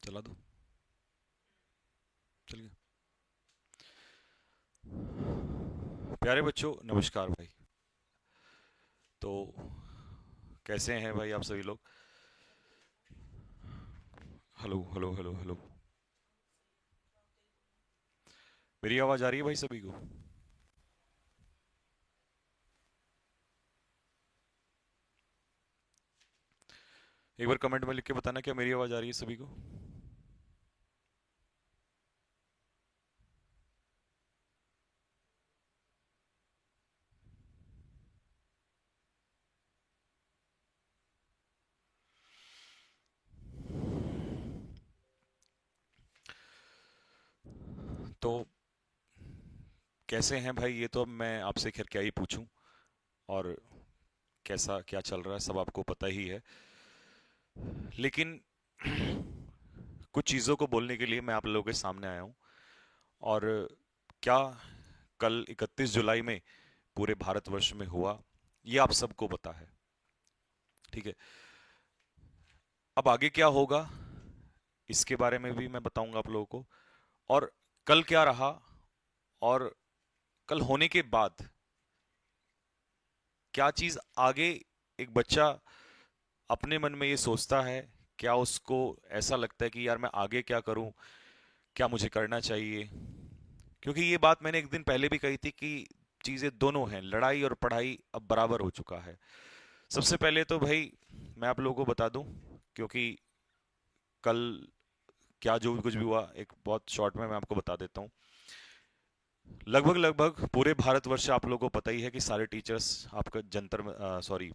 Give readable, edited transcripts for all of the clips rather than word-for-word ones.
चला दो। चलिए। प्यारे बच्चों, नमस्कार भाई। तो कैसे हैं भाई आप सभी लोग? Hello hello hello hello. मेरी आवाज़ आ रही है भाई सभी को? एक बार कमेंट में लिख के बताना क्या मेरी आवाज़ आ रही है सभी को? तो कैसे हैं भाई? ये तो अब मैं आपसे खैर क्या ही पूछूं। और कैसा क्या चल रहा है सब आपको पता ही है। लेकिन कुछ चीज़ों को बोलने के लिए मैं आप लोगों के सामने आया हूं। और क्या कल 31 जुलाई में पूरे भारतवर्ष में हुआ, ये आप सबको पता है। ठीक है। अब आगे क्या होगा इसके बारे में भी मैं बताऊंगा आप लोगों को। और कल क्या रहा, और कल होने के बाद क्या चीज आगे एक बच्चा अपने मन में ये सोचता है। क्या उसको ऐसा लगता है कि यार मैं आगे क्या करूं, क्या मुझे करना चाहिए? क्योंकि ये बात मैंने एक दिन पहले भी कही थी कि चीजें दोनों हैं, लड़ाई और पढ़ाई अब बराबर हो चुका है। सबसे पहले तो भाई मैं आप लोगों को बता दूं, क्योंकि कल क्या जो कुछ भी हुआ एक बहुत शॉर्ट में मैं आपको बता देता हूँ। लगभग लगभग पूरे भारतवर्ष से आप लोगों को पता ही है कि सारे टीचर्स आपका जंतर सॉरी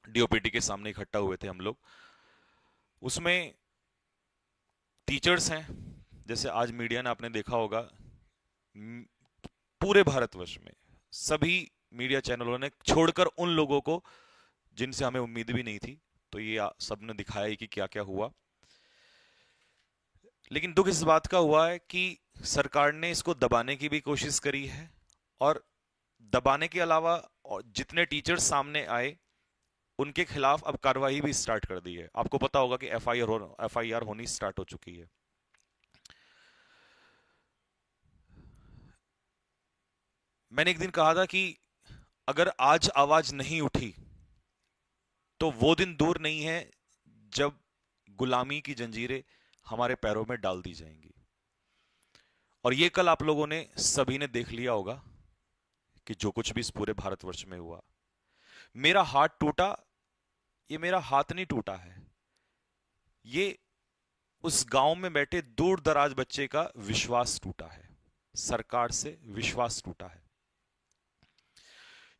डीओपीटी के सामने इकट्ठा हुए थे हम लोग। उसमें टीचर्स हैं, जैसे आज मीडिया ने आपने देखा होगा, म, पूरे भारतवर्ष में सभी मीडिया चैनलों ने छोड़कर उन लोगों को जिनसे हमें उम्मीद भी नहीं थी, तो ये सबने दिखाया ही कि क्या क्या हुआ। लेकिन दुख इस बात का हुआ है कि सरकार ने इसको दबाने की भी कोशिश करी है। और दबाने के अलावा और जितने टीचर्स सामने आए उनके खिलाफ अब कार्रवाई भी स्टार्ट कर दी है। आपको पता होगा कि एफआईआर होनी स्टार्ट हो चुकी है। मैंने एक दिन कहा था कि अगर आज आवाज नहीं उठी तो वो दिन दूर नहीं है जब गुलामी की जंजीरें हमारे पैरों में डाल दी जाएंगी। और ये कल आप लोगों ने सभी ने देख लिया होगा कि जो कुछ भी इस पूरे भारतवर्ष में हुआ। मेरा हाथ टूटा, ये मेरा हाथ नहीं टूटा है, ये उस गांव में बैठे दूर दराज बच्चे का विश्वास टूटा है। सरकार से विश्वास टूटा है।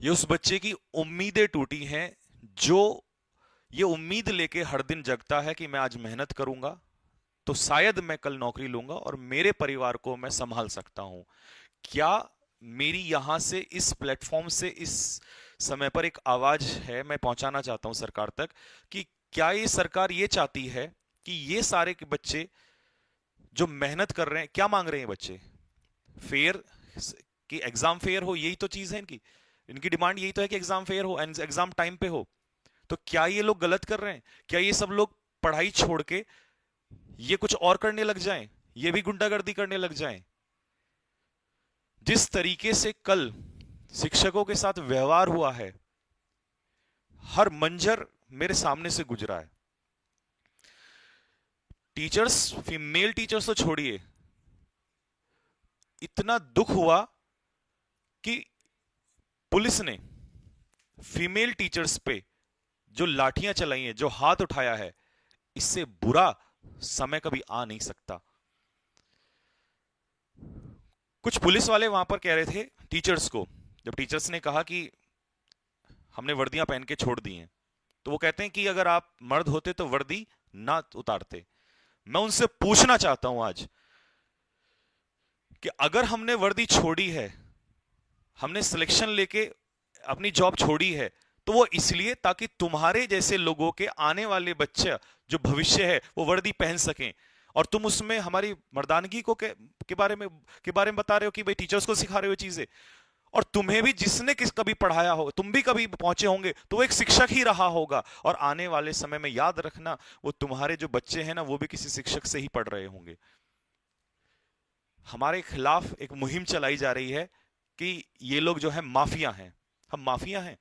ये उस बच्चे की उम्मीदें टूटी हैं, जो ये उम्मीद लेके हर दिन जगता है कि मैं आज मेहनत करूंगा तो शायद मैं कल नौकरी लूंगा और मेरे परिवार को मैं संभाल सकता हूं। क्या मेरी यहां से इस प्लेटफॉर्म से इस समय पर एक आवाज है, मैं पहुंचाना चाहता हूं सरकार तक कि क्या ये सरकार ये चाहती है कि ये सारे के बच्चे जो मेहनत कर रहे हैं, क्या मांग रहे हैं बच्चे? फेयर, कि एग्जाम फेयर हो, यही तो चीज है इनकी। इनकी डिमांड यही तो है कि एग्जाम फेयर हो, एग्जाम टाइम पे हो। तो क्या ये लोग गलत कर रहे हैं? क्या ये सब लोग पढ़ाई छोड़ के ये कुछ और करने लग जाएं, ये भी गुंडागर्दी करने लग जाएं? जिस तरीके से कल शिक्षकों के साथ व्यवहार हुआ है, हर मंजर मेरे सामने से गुजरा है। टीचर्स, फीमेल टीचर्स तो छोड़िए, इतना दुख हुआ कि पुलिस ने फीमेल टीचर्स पे जो लाठियां चलाई हैं, जो हाथ उठाया है, इससे बुरा समय कभी आ नहीं सकता। कुछ पुलिस वाले वहां पर कह रहे थे टीचर्स को, जब टीचर्स ने कहा कि हमने वर्दियां पहन के छोड़ दी हैं, तो वो कहते हैं कि अगर आप मर्द होते तो वर्दी ना उतारते। मैं उनसे पूछना चाहता हूं आज कि अगर हमने वर्दी छोड़ी है, हमने सिलेक्शन लेके अपनी जॉब छोड़ी है, तो वो इसलिए ताकि तुम्हारे जैसे लोगों के आने वाले बच्चे जो भविष्य है वो वर्दी पहन सकें। और तुम उसमें हमारी मर्दानगी को के बारे में बता रहे हो कि भाई टीचर्स को सिखा रहे हो चीजें। और तुम्हें भी जिसने किस कभी पढ़ाया हो, तुम भी कभी पहुंचे होंगे, तो वो एक शिक्षक ही रहा होगा, और आने वाले समय में याद रखना वो तुम्हारे जो बच्चे हैं ना, वो भी किसी शिक्षक से ही पढ़ रहे होंगे। हमारे खिलाफ एक मुहिम चलाई जा रही है कि ये लोग जो है माफिया हैं, हम माफिया हैं।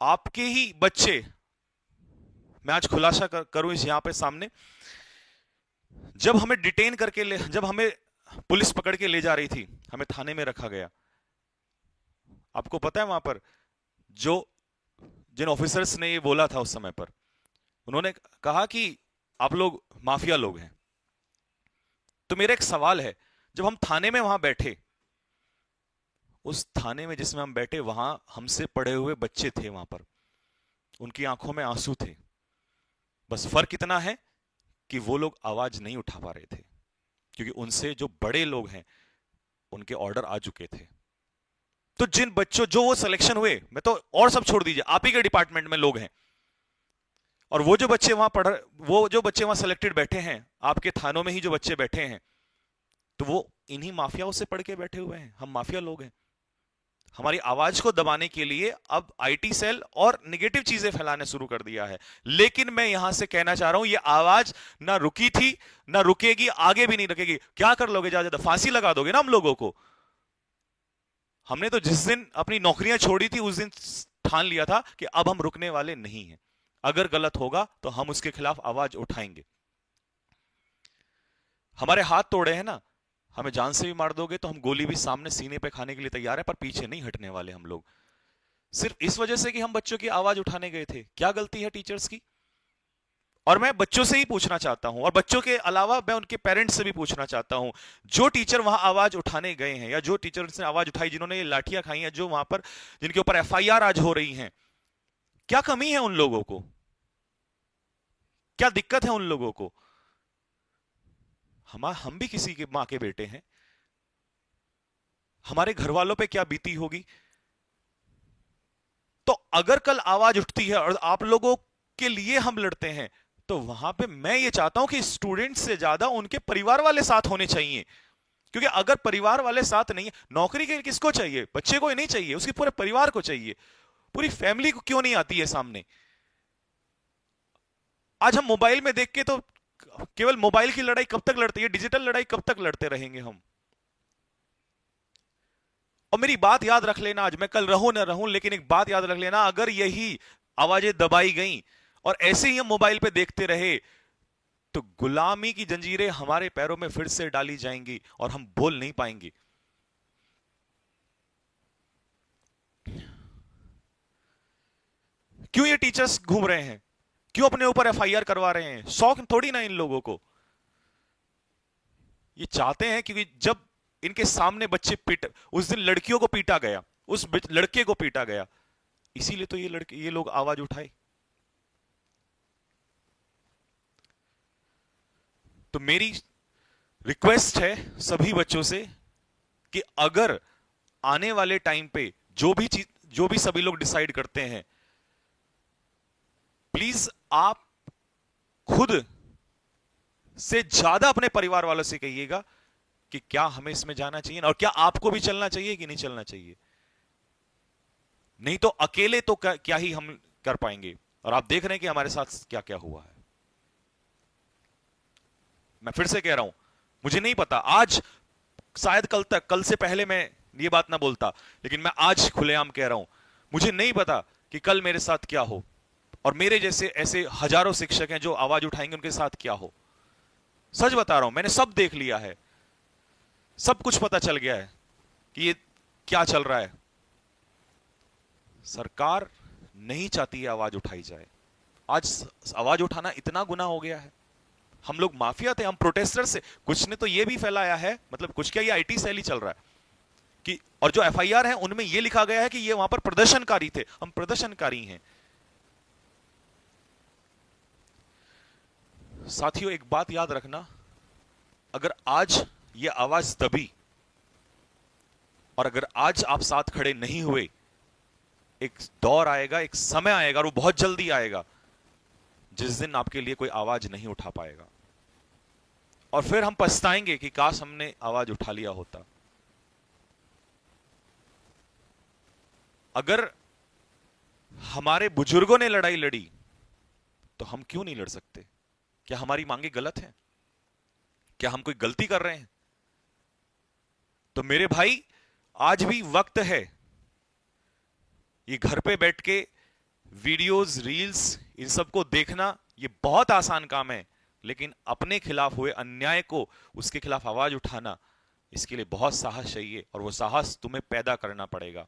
आपके ही बच्चे, मैं आज खुलासा करूं इस यहां पे सामने, जब हमें पुलिस पकड़ के ले जा रही थी, हमें थाने में रखा गया। आपको पता है वहां पर जो जिन ऑफिसर्स ने ये बोला था उस समय पर, उन्होंने कहा कि आप लोग माफिया लोग हैं। तो मेरा एक सवाल है, जब हम थाने में वहां बैठे, उस थाने में जिसमें हम बैठे, वहां हमसे पढ़े हुए बच्चे थे वहां पर, उनकी आंखों में आंसू थे। बस फर्क इतना है कि वो लोग आवाज नहीं उठा पा रहे थे, क्योंकि उनसे जो बड़े लोग हैं उनके ऑर्डर आ चुके थे। तो जिन बच्चों जो वो सिलेक्शन हुए, मैं तो और सब छोड़ दीजिए, आप ही के डिपार्टमेंट में लोग हैं, और वो जो बच्चे वहां वो जो बच्चे वहां सिलेक्टेड बैठे हैं, आपके थानों में ही जो बच्चे बैठे हैं, तो वो इन्हीं माफियाओं से पढ़ के बैठे हुए हैं। हम माफिया लोग हैं। हमारी आवाज को दबाने के लिए अब आईटी सेल और नेगेटिव चीजें फैलाने शुरू कर दिया है। लेकिन मैं यहां से कहना चाह रहा हूं, ये आवाज ना रुकी थी, ना रुकेगी, आगे भी नहीं रुकेगी। क्या कर लोगे? ज्यादा फांसी लगा दोगे ना हम लोगों को? हमने तो जिस दिन अपनी नौकरियां छोड़ी थी, उस दिन ठान लिया था कि अब हम रुकने वाले नहीं हैं। अगर गलत होगा तो हम उसके खिलाफ आवाज उठाएंगे। हमारे हाथ तोड़े हैं ना, हमें जान से भी मार दोगे तो हम गोली भी सामने सीने पे खाने के लिए तैयार है, पर पीछे नहीं हटने वाले हम लोग। सिर्फ इस वजह से कि हम बच्चों की आवाज उठाने गए थे। क्या गलती है टीचर्स की? और मैं बच्चों से ही पूछना चाहता हूं, और बच्चों के अलावा मैं उनके पेरेंट्स से भी पूछना चाहता हूं, जो टीचर वहां आवाज उठाने गए हैं, या जो टीचर ने आवाज उठाई, जिन्होंने ये लाठियां खाई हैं, जो वहां पर जिनके ऊपर एफआईआर आज हो रही हैं, क्या कमी है उन लोगों को? क्या दिक्कत है उन लोगों को? हम भी किसी के मां के बेटे हैं। हमारे घर वालों पे क्या बीती होगी? तो अगर कल आवाज उठती है और आप लोगों के लिए हम लड़ते हैं, तो वहां पे मैं ये चाहता हूं कि स्टूडेंट से ज्यादा उनके परिवार वाले साथ होने चाहिए। क्योंकि अगर परिवार वाले साथ नहीं है, नौकरी के किसको चाहिए? बच्चे को ही नहीं चाहिए, उसके पूरे परिवार को चाहिए। पूरी फैमिली को क्यों नहीं आती है सामने? आज हम मोबाइल में देख के तो केवल मोबाइल की लड़ाई कब तक लड़ते हैं, डिजिटल लड़ाई कब तक लड़ते रहेंगे हम? और मेरी बात याद रख लेना, आज मैं कल रहूं ना रहूं, लेकिन एक बात याद रख लेना, अगर यही आवाजें दबाई गई और ऐसे ही हम मोबाइल पे देखते रहे, तो गुलामी की जंजीरें हमारे पैरों में फिर से डाली जाएंगी और हम बोल नहीं पाएंगे। क्यों ये टीचर्स घूम रहे हैं? क्यों अपने ऊपर एफआईआर करवा रहे हैं? शौक थोड़ी ना इन लोगों को। ये चाहते हैं क्योंकि जब इनके सामने बच्चे उस दिन लड़कियों को पीटा गया, उस लड़के को पीटा गया, इसीलिए तो ये लोग आवाज उठाए। तो मेरी रिक्वेस्ट है सभी बच्चों से कि अगर आने वाले टाइम पे जो भी सभी लोग डिसाइड करते हैं, प्लीज आप खुद से ज्यादा अपने परिवार वालों से कहिएगा कि क्या हमें इसमें जाना चाहिए, और क्या आपको भी चलना चाहिए कि नहीं चलना चाहिए। नहीं तो अकेले तो क्या ही हम कर पाएंगे। और आप देख रहे हैं कि हमारे साथ क्या क्या हुआ है। मैं फिर से कह रहा हूं, मुझे नहीं पता, आज शायद कल से पहले मैं ये बात ना बोलता, लेकिन मैं आज खुलेआम कह रहा हूं, मुझे नहीं पता कि कल मेरे साथ क्या हो, और मेरे जैसे ऐसे हजारों शिक्षक हैं जो आवाज उठाएंगे, उनके साथ क्या हो। सच बता रहा हूं, मैंने सब देख लिया है, सब कुछ पता चल गया है कि ये क्या चल रहा है। सरकार नहीं चाहती है आवाज उठाई जाए। आज आवाज उठाना इतना गुनाह हो गया है। हम लोग माफिया थे, हम प्रोटेस्टर से। कुछ ने तो ये भी फैलाया है, मतलब कुछ क्या, ये आईटी सेल ही चल रहा है कि, और जो एफआईआर है उनमें ये लिखा गया है कि ये वहां पर प्रदर्शनकारी थे। हम प्रदर्शनकारी हैं। साथियों, एक बात याद रखना, अगर आज ये आवाज दबी और अगर आज आप साथ खड़े नहीं हुए, एक दौर आएगा, एक समय आएगा, और वो बहुत जल्दी आएगा, जिस दिन आपके लिए कोई आवाज नहीं उठा पाएगा। और फिर हम पछताएंगे कि काश हमने आवाज उठा लिया होता। अगर हमारे बुजुर्गों ने लड़ाई लड़ी तो हम क्यों नहीं लड़ सकते? क्या हमारी मांगे गलत हैं? क्या हम कोई गलती कर रहे हैं? तो मेरे भाई, आज भी वक्त है। ये घर पे बैठ के वीडियोस, रील्स, इन सबको देखना ये बहुत आसान काम है, लेकिन अपने खिलाफ हुए अन्याय को, उसके खिलाफ आवाज उठाना, इसके लिए बहुत साहस चाहिए, और वो साहस तुम्हें पैदा करना पड़ेगा।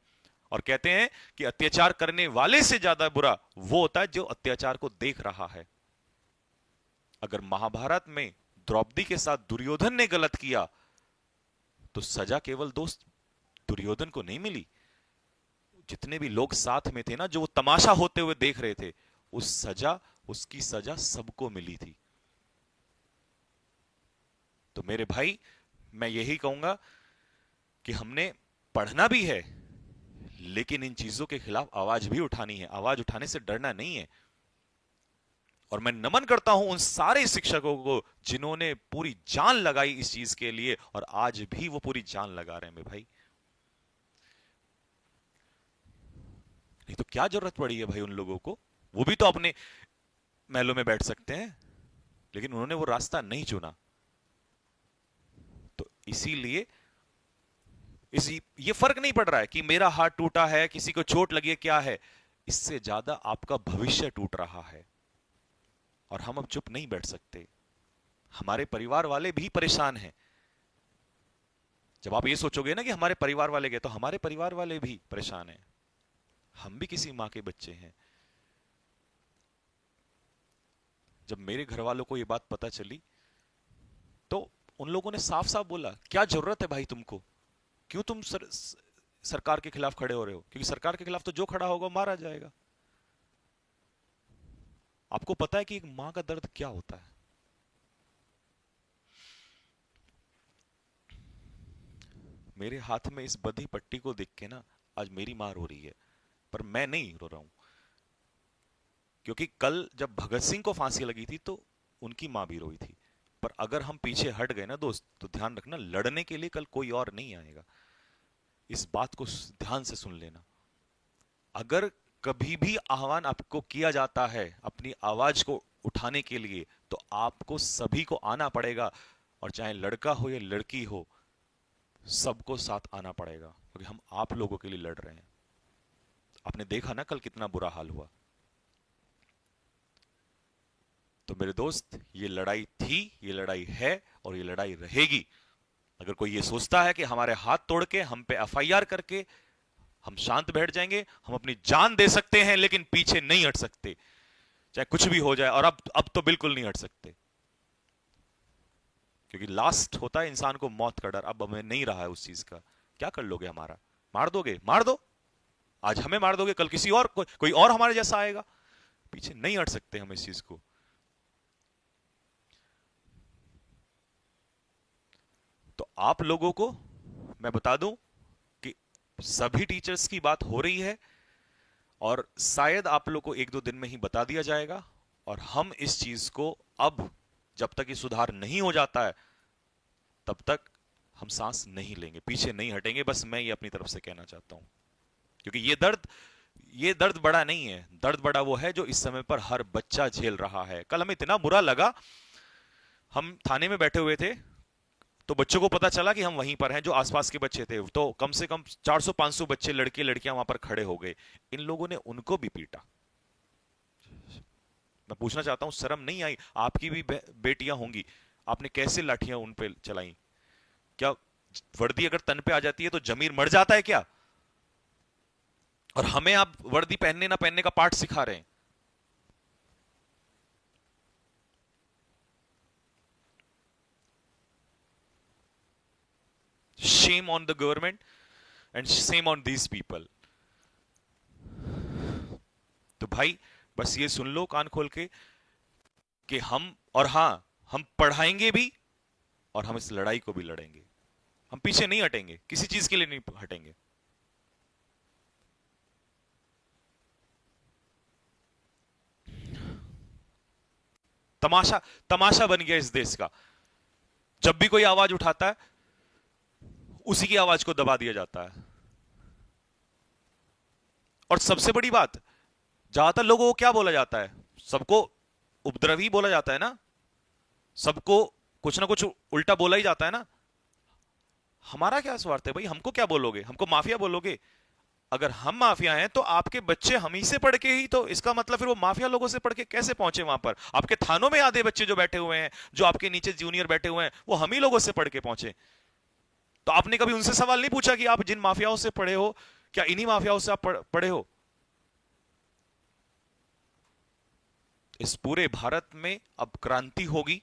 और कहते हैं कि अत्याचार करने वाले से ज्यादा बुरा वो होता है जो अत्याचार को देख रहा है। अगर महाभारत में द्रौपदी के साथ दुर्योधन ने गलत किया तो सजा केवल दोस्त दुर्योधन को नहीं मिली, जितने भी लोग साथ में थे ना, जो वो तमाशा होते हुए देख रहे थे, उसकी सजा सबको मिली थी। तो मेरे भाई, मैं यही कहूंगा कि हमने पढ़ना भी है, लेकिन इन चीजों के खिलाफ आवाज भी उठानी है। आवाज उठाने से डरना नहीं है। और मैं नमन करता हूं उन सारे शिक्षकों को जिन्होंने पूरी जान लगाई इस चीज के लिए, और आज भी वो पूरी जान लगा रहे हैं मेरे भाई। नहीं तो क्या जरूरत पड़ी है भाई उन लोगों को? वो भी तो अपने महलों में बैठ सकते हैं, लेकिन उन्होंने वो रास्ता नहीं चुना। तो इसीलिए ये फर्क नहीं पड़ रहा है कि मेरा हाथ टूटा है, किसी को चोट लगी है, क्या है। इससे ज्यादा आपका भविष्य टूट रहा है, और हम अब चुप नहीं बैठ सकते। हमारे परिवार वाले भी परेशान हैं। जब आप ये सोचोगे ना कि हमारे परिवार वाले गए, तो हमारे परिवार वाले भी परेशान हैं। हम भी किसी मां के बच्चे हैं। जब मेरे घर वालों को ये बात पता चली, तो उन लोगों ने साफ साफ बोला, क्या जरूरत है भाई तुमको? क्यों तुम सरकार के खिलाफ खड़े हो रहे हो? क्योंकि सरकार के खिलाफ तो जो खड़ा होगा मारा जाएगा। आपको पता है कि एक मां का दर्द क्या होता है? मेरे हाथ में इस बधी पट्टी को देख के ना, आज मेरी मां रो रही है, पर मैं नहीं रो रहा हूं। क्योंकि कल जब भगत सिंह को फांसी लगी थी तो उनकी मां भी रोई थी। पर अगर हम पीछे हट गए ना दोस्त, तो ध्यान रखना, लड़ने के लिए कल कोई और नहीं आएगा। इस बात को ध्यान से सुन लेना। अगर कभी भी आह्वान आपको किया जाता है अपनी आवाज को उठाने के लिए, तो आपको सभी को आना पड़ेगा। और चाहे लड़का हो या लड़की हो, सबको साथ आना पड़ेगा, क्योंकि हम आप लोगों के लिए लड़ रहे हैं। आपने देखा ना कल कितना बुरा हाल हुआ। तो मेरे दोस्त, ये लड़ाई थी, ये लड़ाई है, और ये लड़ाई रहेगी। अगर कोई ये सोचता है कि हमारे हाथ तोड़ के, हम पे एफआईआर करके हम शांत बैठ जाएंगे, हम अपनी जान दे सकते हैं, लेकिन पीछे नहीं हट सकते, चाहे कुछ भी हो जाए। और अब तो बिल्कुल नहीं हट सकते, क्योंकि लास्ट होता है इंसान को मौत का डर। अब हमें नहीं रहा है उस चीज का। क्या कर लोगे हमारा? मार दोगे? मार दो। आज हमें मार दोगे, कल किसी और कोई और हमारे जैसा आएगा। पीछे नहीं हट सकते हम इस चीज को। तो आप लोगों को मैं बता दूं कि सभी टीचर्स की बात हो रही है, और शायद आप लोग को एक दो दिन में ही बता दिया जाएगा। और हम इस चीज को अब, जब तक ये सुधार नहीं हो जाता है, तब तक हम सांस नहीं लेंगे, पीछे नहीं हटेंगे। बस मैं ये अपनी तरफ से कहना चाहता हूं, क्योंकि ये दर्द बड़ा नहीं है। दर्द बड़ा वो है जो इस समय पर हर बच्चा झेल रहा है। कल हमें इतना बुरा लगा, हम थाने में बैठे हुए थे, तो बच्चों को पता चला कि हम वहीं पर हैं, जो आसपास के बच्चे थे, तो कम से कम 400-500 बच्चे, लड़के लड़कियां वहां पर खड़े हो गए। इन लोगों ने उनको भी पीटा। मैं पूछना चाहता हूं, शर्म नहीं आई? आपकी भी बेटियां होंगी, आपने कैसे लाठियां उन पे चलाई? क्या वर्दी अगर तन पे आ जाती है तो जमीर मर जाता है क्या? और हमें आप वर्दी पहनने ना पहनने का पाठ सिखा रहे हैं। Shame on the government and shame on these people. तो भाई, बस ये सुन लो कान खोल के कि हम पढ़ाएंगे भी, और हम इस लड़ाई को भी लड़ेंगे। हम पीछे नहीं हटेंगे, किसी चीज के लिए नहीं हटेंगे। तमाशा तमाशा बन गया इस देश का। जब भी कोई आवाज उठाता है उसी की आवाज को दबा दिया जाता है। और सबसे बड़ी बात, ज्यादातर लोगों को क्या बोला जाता है? सबको उपद्रवी बोला जाता है ना, सबको कुछ ना कुछ उल्टा बोला ही जाता है ना। हमारा क्या स्वार्थ है भाई? हमको क्या बोलोगे? हमको माफिया बोलोगे? अगर हम माफिया हैं तो आपके बच्चे हम ही से पढ़ के ही, तो इसका मतलब फिर वो माफिया लोगों से पढ़ के कैसे पहुंचे वहां पर? आपके थानों में आधे बच्चे जो बैठे हुए हैं, जो आपके नीचे जूनियर बैठे हुए हैं, वो हम ही लोगों से पढ़ के पहुंचे। तो आपने कभी उनसे सवाल नहीं पूछा कि आप जिन माफियाओं से पढ़े हो, क्या इन्हीं माफियाओं से आप पढ़े हो? इस पूरे भारत में अब क्रांति होगी,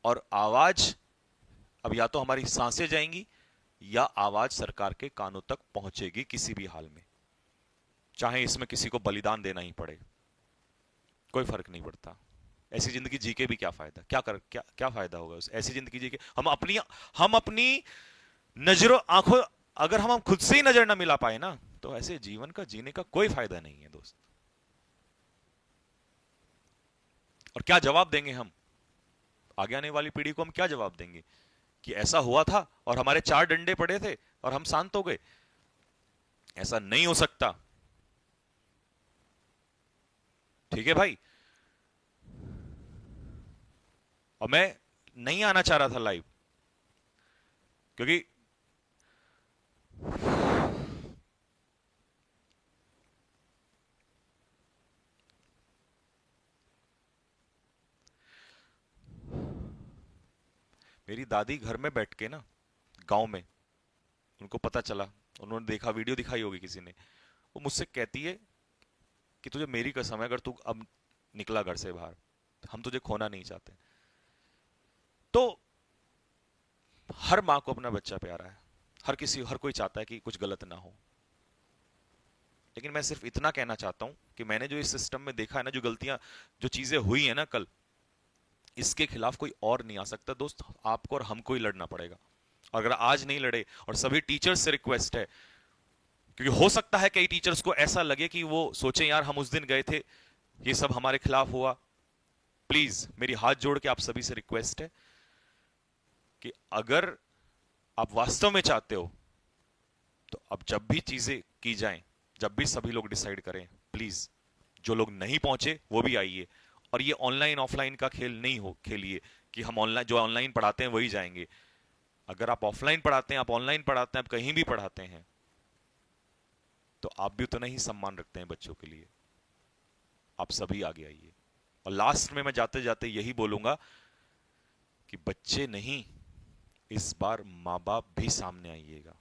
और आवाज, अब या तो हमारी सांसें जाएंगी या आवाज सरकार के कानों तक पहुंचेगी किसी भी हाल में, चाहे इसमें किसी को बलिदान देना ही पड़े, कोई फर्क नहीं पड़ता। ऐसी जिंदगी जी के भी क्या फायदा? क्या फायदा होगा उस ऐसी जिंदगी जी के? हम अपनी नजरों आंखों, अगर हम खुद से ही नजर ना मिला पाए ना, तो ऐसे जीवन का जीने का कोई फायदा नहीं है दोस्त। और क्या जवाब देंगे हम आगे आने वाली पीढ़ी को? हम क्या जवाब देंगे कि ऐसा हुआ था और हमारे चार डंडे पड़े थे और हम शांत हो गए? ऐसा नहीं हो सकता। ठीक है भाई। और मैं नहीं आना चाह रहा था लाइव, क्योंकि मेरी दादी घर में बैठ के ना, गांव में, उनको पता चला, उन्होंने देखा, वीडियो दिखाई होगी किसी ने, वो मुझसे कहती है कि तुझे मेरी कसम है, अगर तू अब निकला घर से बाहर, हम तुझे खोना नहीं चाहते। तो हर माँ को अपना बच्चा प्यारा है, हर कोई चाहता है कि कुछ गलत ना हो। लेकिन मैं सिर्फ इतना कहना चाहता हूं कि मैंने जो इस सिस्टम में देखा है ना, जो गलतियां, जो चीजें हुई है ना कल, इसके खिलाफ कोई और नहीं आ सकता दोस्त, आपको और हमको ही लड़ना पड़ेगा। और अगर आज नहीं लड़े, और सभी टीचर्स से रिक्वेस्ट है, क्योंकि हो सकता है कई टीचर्स को ऐसा लगे कि वो सोचें यार हम उस दिन गए थे, ये सब हमारे खिलाफ हुआ। प्लीज मेरी हाथ जोड़ के आप सभी से रिक्वेस्ट है कि अगर आप वास्तव में चाहते हो, तो अब जब भी चीजें की जाएं, जब भी सभी लोग डिसाइड करें, प्लीज जो लोग नहीं पहुंचे वो भी आइए। और ये ऑनलाइन ऑफलाइन का खेल नहीं हो खेलिए कि हम ऑनलाइन, जो ऑनलाइन पढ़ाते हैं वही जाएंगे। अगर आप ऑफलाइन पढ़ाते हैं, आप ऑनलाइन पढ़ाते हैं, आप कहीं भी पढ़ाते हैं, तो आप भी उतना ही सम्मान रखते हैं बच्चों के लिए। आप सभी आगे आइए। और लास्ट में मैं जाते जाते यही बोलूंगा कि बच्चे नहीं, इस बार माँ बाप भी सामने आइएगा।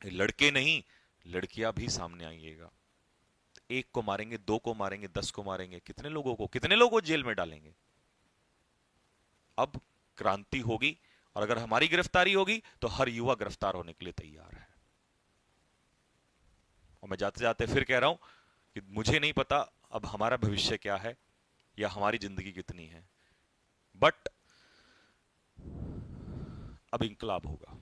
लड़के नहीं, लड़कियां भी सामने आइएगा। एक को मारेंगे, दो को मारेंगे, 10 को मारेंगे, कितने लोगों को जेल में डालेंगे? अब क्रांति होगी, और अगर हमारी गिरफ्तारी होगी तो हर युवा गिरफ्तार होने के लिए तैयार है। और मैं जाते जाते फिर कह रहा हूं कि मुझे नहीं पता अब हमारा भविष्य क्या है या हमारी जिंदगी कितनी है, बट अब इंकलाब होगा।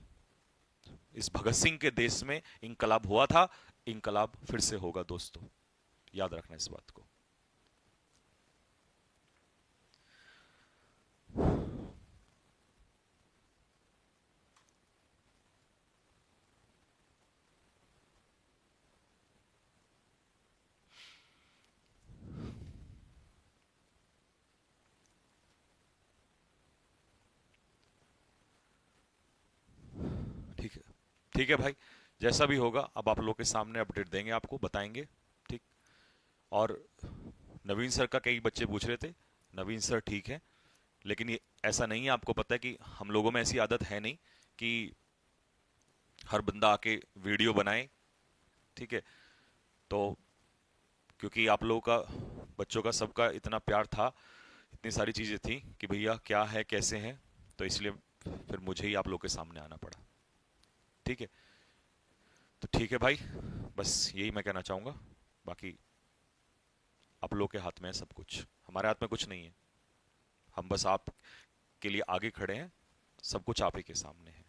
इस भगत सिंह के देश में इंकलाब हुआ था, इंकलाब फिर से होगा दोस्तों, याद रखना इस बात को। ठीक है, ठीक है भाई, जैसा भी होगा अब आप लोग के सामने अपडेट देंगे, आपको बताएंगे। ठीक। और नवीन सर का कई बच्चे पूछ रहे थे, नवीन सर ठीक है, लेकिन ये ऐसा नहीं है, आपको पता है कि हम लोगों में ऐसी आदत है नहीं कि हर बंदा आके वीडियो बनाए। ठीक है। तो क्योंकि आप लोगों का, बच्चों का, सबका इतना प्यार था, इतनी सारी चीजें थी कि भैया क्या है कैसे हैं, तो इसलिए फिर मुझे ही आप लोग के सामने आना पड़ा। ठीक है। तो ठीक है भाई, बस यही मैं कहना चाहूंगा। बाकी आप लोग के हाथ में है सब कुछ, हमारे हाथ में कुछ नहीं है। हम बस आप के लिए आगे खड़े हैं, सब कुछ आप ही के सामने है।